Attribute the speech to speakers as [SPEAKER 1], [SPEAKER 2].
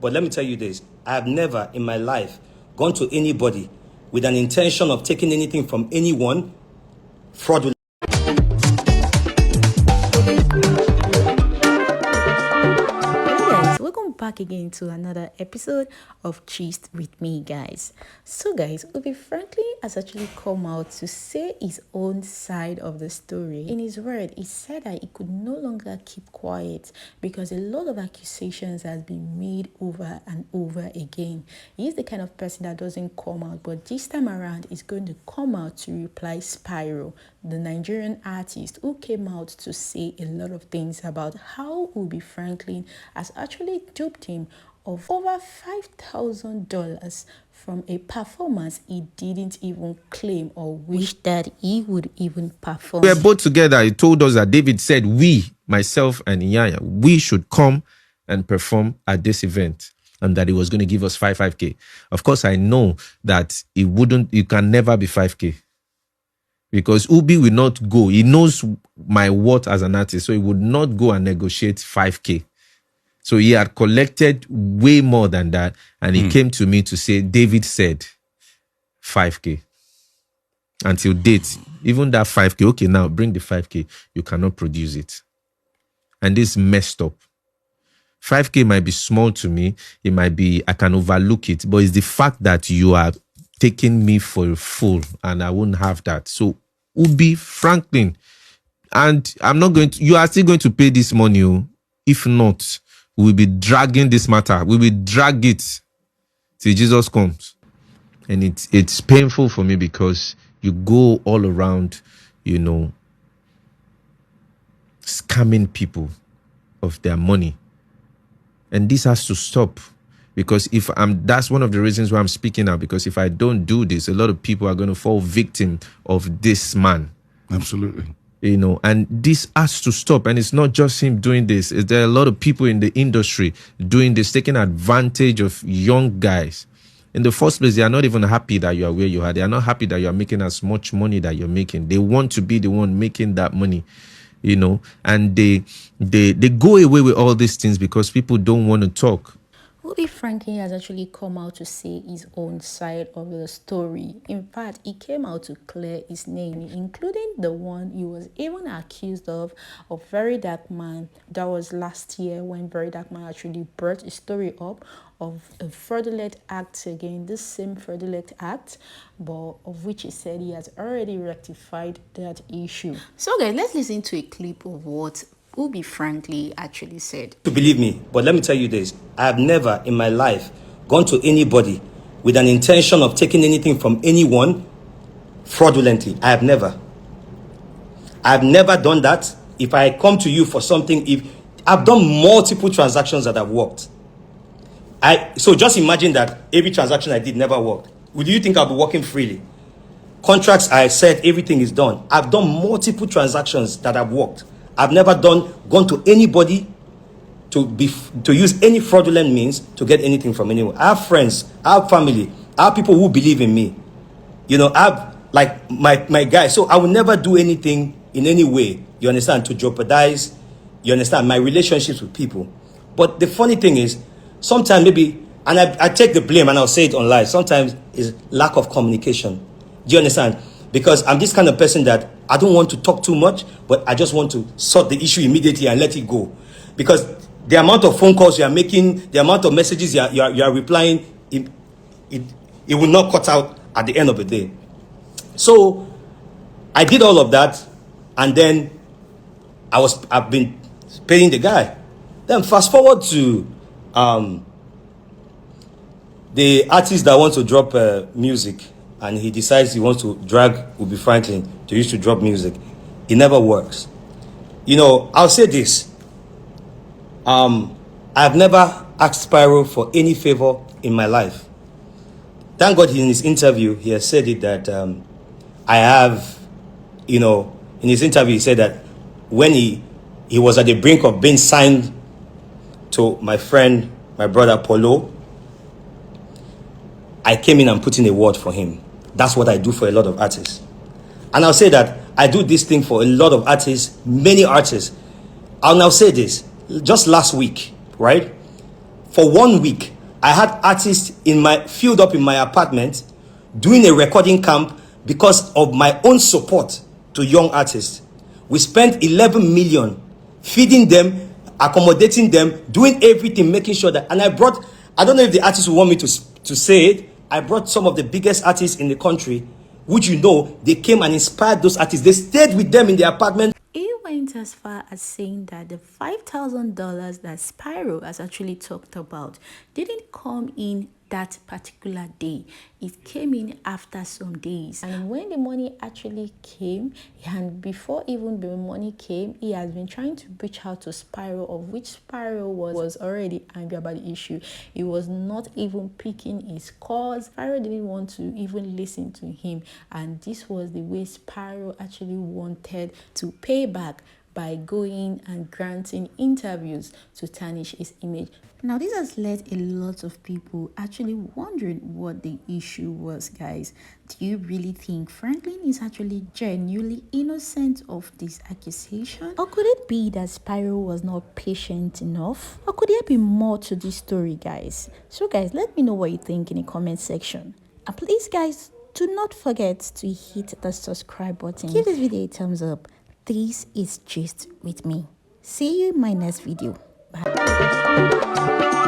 [SPEAKER 1] But let me tell you this, I have never in my life gone to anybody with an intention of taking anything from anyone fraudulent.
[SPEAKER 2] Welcome back again to another episode of Gist with me, guys. So guys, Ubi Franklin has actually come out to say his own side of the story. In his word, he said that he could no longer keep quiet because a lot of accusations has been made over and over again. He is the kind of person that doesn't come out, but this time around is going to come out to reply Spyro, the Nigerian artist who came out to say a lot of things about how Ubi Franklin has actually duped him of over $5,000 from a performance he didn't even claim or wish that he would even perform.
[SPEAKER 3] We were both together. He told us that David said we, myself and Iyanya, we should come and perform at this event, and that he was going to give us 5K. Of course, I know that it can never be 5K. Because Ubi will not go. He knows my worth as an artist, so he would not go and negotiate 5K. So he had collected way more than that, and he came to me to say, David said 5K. Until date, even that 5K, okay, now bring the 5K, you cannot produce it. And this messed up. 5K might be small to me, it might be, I can overlook it, but it's the fact that you are taking me for a fool, and I won't have that. So Ubi Franklin, and you are still going to pay this money. If not, we'll be dragging this matter. We will drag it till Jesus comes. And it's painful for me because you go all around, scamming people of their money. And this has to stop. Because that's one of the reasons why I'm speaking now. Because if I don't do this, a lot of people are going to fall victim of this man.
[SPEAKER 4] Absolutely.
[SPEAKER 3] And this has to stop. And it's not just him doing this. There are a lot of people in the industry doing this, taking advantage of young guys. In the first place, they are not even happy that you are where you are. They are not happy that you are making as much money that you're making. They want to be the one making that money. And they go away with all these things because people don't want to talk.
[SPEAKER 2] Ubi Franklin has actually come out to say his own side of the story. In fact, he came out to clear his name, including the one he was even accused of Very Dark Man. That was last year when Very Dark Man actually brought a story up of a fraudulent act again, this same fraudulent act, but of which he said he has already rectified that issue. So guys, let's listen to a clip of what Ubi Franklin actually said.
[SPEAKER 1] To believe me, but let me tell you this, I have never in my life gone to anybody with an intention of taking anything from anyone fraudulently. I have never done that. If I come to you for something, if I've done multiple transactions that have worked. So just imagine that every transaction I did never worked. Would you think I'll be working freely? Contracts, I said everything is done. I've done multiple transactions that have worked. I've never gone to anybody to use any fraudulent means to get anything from anyone. I have friends, I have family, I have people who believe in me. I have like my guys. So I will never do anything in any way, you understand, to jeopardize, my relationships with people. But the funny thing is, sometimes maybe, and I take the blame and I'll say it online, sometimes is lack of communication. Do you understand? Because I'm this kind of person that I don't want to talk too much, but I just want to sort the issue immediately and let it go. Because the amount of phone calls you are making, the amount of messages you are replying, it will not cut out at the end of the day. So I did all of that, and then I've been paying the guy. Then fast forward to the artist that wants to drop music. And he decides he wants to drag Ubi Franklin to use to drop music. It never works. I'll say this. I've never asked Spyro for any favor in my life. Thank God in his interview, he has said it that I have, in his interview, he said that when he was at the brink of being signed to my friend, my brother Polo, I came in and put in a word for him. That's what I do for a lot of artists. And I'll say that I do this thing for a lot of artists, many artists. I'll now say this. Just last week, right? For 1 week, I had artists filled up in my apartment doing a recording camp because of my own support to young artists. We spent 11 million feeding them, accommodating them, doing everything, making sure that, and I don't know if the artists will want me to say it, I brought some of the biggest artists in the country, which they came and inspired those artists. They stayed with them in the apartment.
[SPEAKER 2] He went as far as saying that the $5,000 that Spyro has actually talked about didn't come in that particular day. It came in after some days. And when the money actually came, and before even the money came, he has been trying to reach out to Spyro, of which Spyro was already angry about the issue. He was not even picking his calls. Spyro didn't want to even listen to him. And this was the way Spyro actually wanted to pay back, by going and granting interviews to tarnish his image. Now, this has led a lot of people actually wondering what the issue was, guys. Do you really think Franklin is actually genuinely innocent of this accusation? Or could it be that Spyro was not patient enough? Or could there be more to this story, guys? So, guys, let me know what you think in the comment section. And please, guys, do not forget to hit the subscribe button. Give this video a thumbs up. This is Gist with me. See you in my next video. Bye.